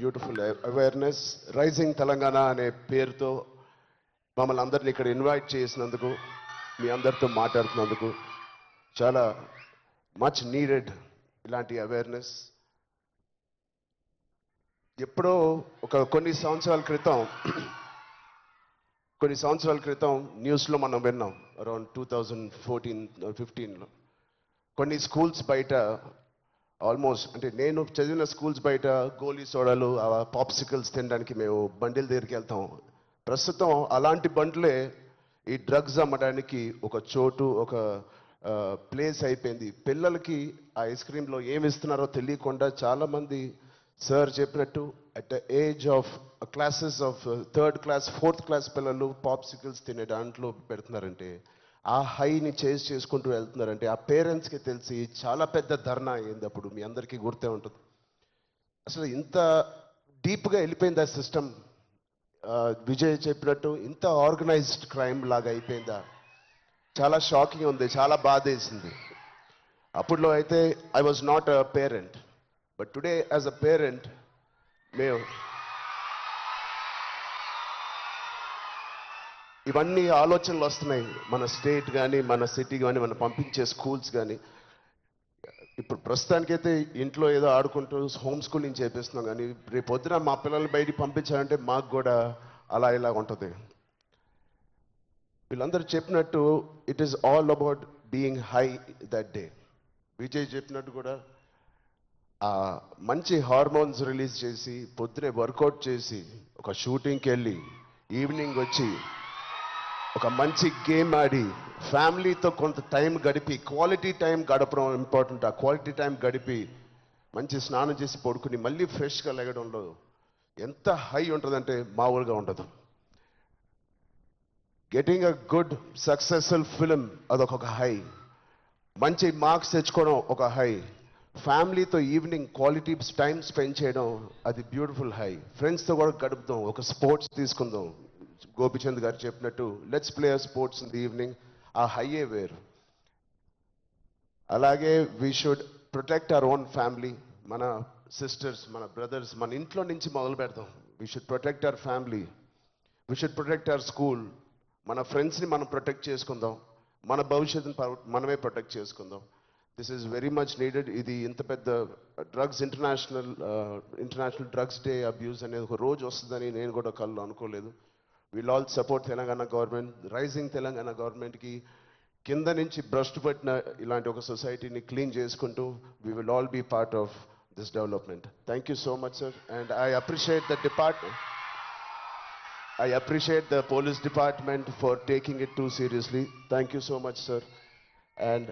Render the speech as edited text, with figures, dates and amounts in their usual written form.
Beautiful awareness rising Telangana అనే పేరుతో మమ్మల్ని అందరిని ఇక్కడ ఇన్వైట్ చేసినందుకు, మీ అందరితో మాట్లాడుతున్నందుకు చాలా మచ్ నీడెడ్ ఇలాంటి అవేర్నెస్. ఎప్పుడో కొన్ని సంవత్సరాల క్రితం న్యూస్లో మనం విన్నాం, అరౌండ్ 2014-15లో కొన్ని స్కూల్స్ బయట ఆల్మోస్ట్, అంటే నేను చదివిన స్కూల్స్ బయట గోలీ సోడాలు, పాప్సికల్స్ తినడానికి మేము బండిల దగ్గరికి వెళ్తాం. ప్రస్తుతం అలాంటి బండ్లే ఈ డ్రగ్స్ అమ్మడానికి ఒక చోటు, ఒక ప్లేస్ అయిపోయింది. పిల్లలకి ఆ ఐస్ క్రీమ్లో ఏమి ఇస్తున్నారో తెలియకుండా చాలామంది సార్ చెప్పినట్టు at the age of classes of 3rd class 4th class పిల్లలు పాప్సికల్స్ తినే దాంట్లో పెడుతున్నారంటే, ఆ హైని చేజ్ చేసుకుంటూ వెళ్తున్నారంటే ఆ పేరెంట్స్కి తెలిసి చాలా పెద్ద ధర్నా అయింది. అప్పుడు మీ అందరికీ గుర్తే ఉంటుంది. అసలు ఇంత డీప్గా వెళ్ళిపోయింది ఆ సిస్టమ్. విజయ్ చెప్పినట్టు ఇంత ఆర్గనైజ్డ్ క్రైమ్ లాగా అయిపోయిందా? చాలా షాకింగ్ ఉంది, చాలా బాధ వేసింది. అప్పుడులో అయితే I was not a parent, but today as a parent మేము ఇవన్నీ ఆలోచనలు వస్తున్నాయి. మన స్టేట్ కానీ, మన సిటీ కానీ, మనం పంపించే స్కూల్స్ కానీ. ఇప్పుడు ప్రస్తుతానికైతే ఇంట్లో ఏదో ఆడుకుంటూ హోమ్ స్కూలింగ్ చేపిస్తున్నాం, కానీ రేపు పొద్దున మా పిల్లల్ని బయటికి పంపించాలంటే మాకు కూడా అలా ఇలా ఉంటుంది. వీళ్ళందరూ చెప్పినట్టు it is all about being high that day. Vijay చెప్పినట్టు కూడా మంచి హార్మోన్స్ రిలీజ్ చేసి, పొద్దునే వర్కౌట్ చేసి, ఒక షూటింగ్కి వెళ్ళి ఈవినింగ్ వచ్చి ఒక మంచి గేమ్ ఆడి ఫ్యామిలీతో కొంత టైం గడిపి, క్వాలిటీ టైం గడపడం ఇంపార్టెంట్. ఆ క్వాలిటీ టైం గడిపి మంచి స్నానం చేసి పడుకుని మళ్ళీ ఫ్రెష్గా లెగడంలో ఎంత హై ఉంటుందంటే మామూలుగా ఉండదు. Getting a good successful film అదొక హై, మంచి మార్క్స్ తెచ్చుకోవడం ఒక హై, ఫ్యామిలీతో ఈవినింగ్ క్వాలిటీ టైం స్పెండ్ చేయడం అది బ్యూటిఫుల్ హై, ఫ్రెండ్స్తో కూడా గడుపుదాం, ఒక స్పోర్ట్స్ తీసుకుందాం. గోపిచంద్ గారు చెప్పినట్టు let's play sports in the evening, ఆ హైయే వేరు. అలాగే we should protect our own family, మన సిస్టర్స్, మన బ్రదర్స్, మన ఇంట్లో నుంచి మొదలు పెడతాం. We should protect our family, we should protect our school, మన ఫ్రెండ్స్ని మనం ప్రొటెక్ట్ చేసుకుందాం, మన భవిష్యత్తుని మనమే ప్రొటెక్ట్ చేసుకుందాం. This is very much needed. ఇది ఇంత పెద్ద drugs international drugs day abuse అనేది ఒక రోజు వస్తుందని నేను కూడా కళ్ళు అనుకోలేదు. Will all support Telangana government, rising Telangana గవర్నమెంట్కి కింద నుంచి భ్రష్టు పట్టిన ఇలాంటి ఒక సొసైటీని క్లీన్ చేసుకుంటూ we will all be part of this development. Thank you so much sir, and I appreciate the police department for taking it too seriously. Thank you so much, sir. And